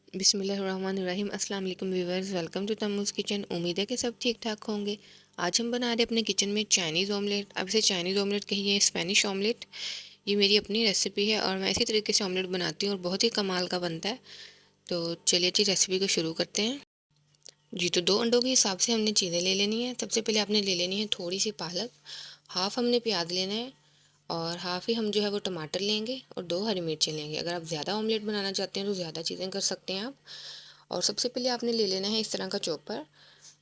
बिस्मिल्लाहिर्रहमानिर्रहीम। अस्सलाम वालेकुम व्यूअर्स, वेलकम टू तम्मूज़ किचन। उम्मीद है कि सब ठीक ठाक होंगे। आज हम बना रहे हैं अपने किचन में चाइनीज़ ऑमलेट। अब इसे चाइनीज़ ऑमलेट कहिए, स्पेनिश ऑमलेट। ये मेरी अपनी रेसिपी है और मैं इसी तरीके से ऑमलेट बनाती हूँ और बहुत ही कमाल का बनता है। तो चलिए अच्छी रेसिपी को शुरू करते हैं। जी, तो 2 अंडों के हिसाब से हमने चीज़ें ले लेनी है। सबसे पहले आपने ले लेनी है थोड़ी सी पालक, हाफ़ हमने प्याज लेना है और हाफ़ ही हम जो है वो टमाटर लेंगे और 2 हरी मिर्चें लेंगे। अगर आप ज़्यादा ऑमलेट बनाना चाहते हैं तो ज़्यादा चीज़ें कर सकते हैं आप। और सबसे पहले आपने ले लेना है इस तरह का चॉपर।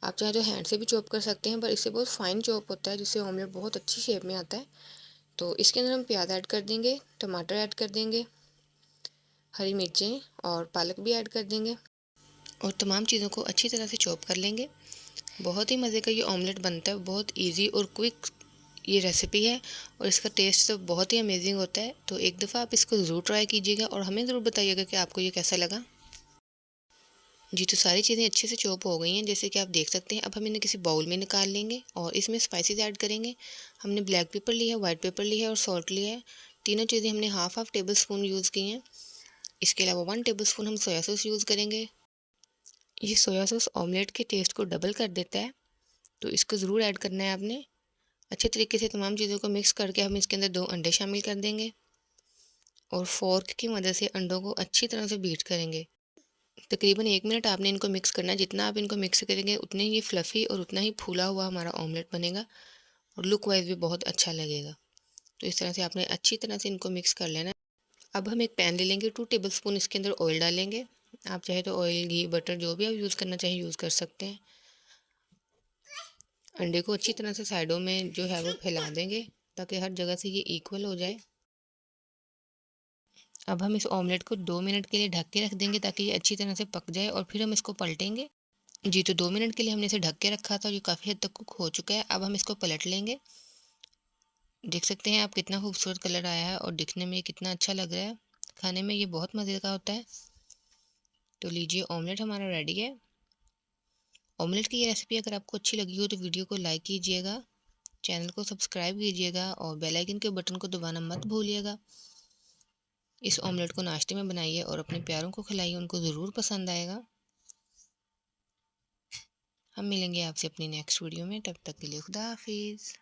आप चाहे तो हैंड से भी चॉप कर सकते हैं, पर इससे बहुत फाइन चॉप होता है जिससे ऑमलेट बहुत अच्छी शेप में आता है। तो इसके अंदर हम प्याज ऐड कर देंगे, टमाटर ऐड कर देंगे, हरी मिर्चें और पालक भी ऐड कर देंगे और तमाम चीज़ों को अच्छी तरह से चॉप कर लेंगे। बहुत ही मज़े का ये ऑमलेट बनता है, बहुत ईजी और क्विक ये रेसिपी है और इसका टेस्ट तो बहुत ही अमेजिंग होता है। तो एक दफ़ा आप इसको ज़रूर ट्राई कीजिएगा और हमें ज़रूर बताइएगा कि आपको ये कैसा लगा। जी, तो सारी चीज़ें अच्छे से चॉप हो गई हैं, जैसे कि आप देख सकते हैं। अब हम इन्हें किसी बाउल में निकाल लेंगे और इसमें स्पाइसेस ऐड करेंगे। हमने ब्लैक पेपर लिया है, वाइट पेपर लिया है और सॉल्ट लिया है। तीनों चीज़ें हमने half half table spoon use की हैं। इसके अलावा 1 टेबल स्पून हम सोया सॉस यूज़ करेंगे। ये सोया सॉस ऑमलेट के टेस्ट को डबल कर देता है, तो इसको ज़रूर ऐड करना है आपने। अच्छे तरीके से तमाम चीज़ों को मिक्स करके हम इसके अंदर 2 अंडे शामिल कर देंगे और फ़ोर्क की मदद से अंडों को अच्छी तरह से बीट करेंगे। तकरीबन 1 मिनट आपने इनको मिक्स करना है। जितना आप इनको मिक्स करेंगे उतने ही फ्लफ़ी और उतना ही फूला हुआ हमारा ऑमलेट बनेगा और लुक वाइज भी बहुत अच्छा लगेगा। तो इस तरह से आपने अच्छी तरह से इनको मिक्स कर लेना है। अब हम एक पैन ले लेंगे, 2 टेबल स्पून इसके अंदर ऑयल डालेंगे। आप चाहे तो ऑयल, घी, बटर जो भी आप यूज़ करना चाहें यूज़ कर सकते हैं। अंडे को अच्छी तरह से साइडों में जो है वो फैला देंगे ताकि हर जगह से ये इक्वल हो जाए। अब हम इस ऑमलेट को 2 मिनट के लिए ढक के रख देंगे ताकि ये अच्छी तरह से पक जाए और फिर हम इसको पलटेंगे। जी, तो 2 मिनट के लिए हमने इसे ढक के रखा था और ये काफ़ी हद तक कुक हो चुका है। अब हम इसको पलट लेंगे। देख सकते हैं आप कितना खूबसूरत कलर आया है और दिखने में ये कितना अच्छा लग रहा है। खाने में ये बहुत मज़े का होता है। तो लीजिए, ऑमलेट हमारा रेडी है। ऑमलेट की ये रेसिपी अगर आपको अच्छी लगी हो तो वीडियो को लाइक कीजिएगा, चैनल को सब्सक्राइब कीजिएगा और बेल आइकन के बटन को दबाना मत भूलिएगा। इस ऑमलेट को नाश्ते में बनाइए और अपने प्यारों को खिलाइए, उनको ज़रूर पसंद आएगा। हम मिलेंगे आपसे अपनी नेक्स्ट वीडियो में, तब तक के लिए खुदा हाफिज़।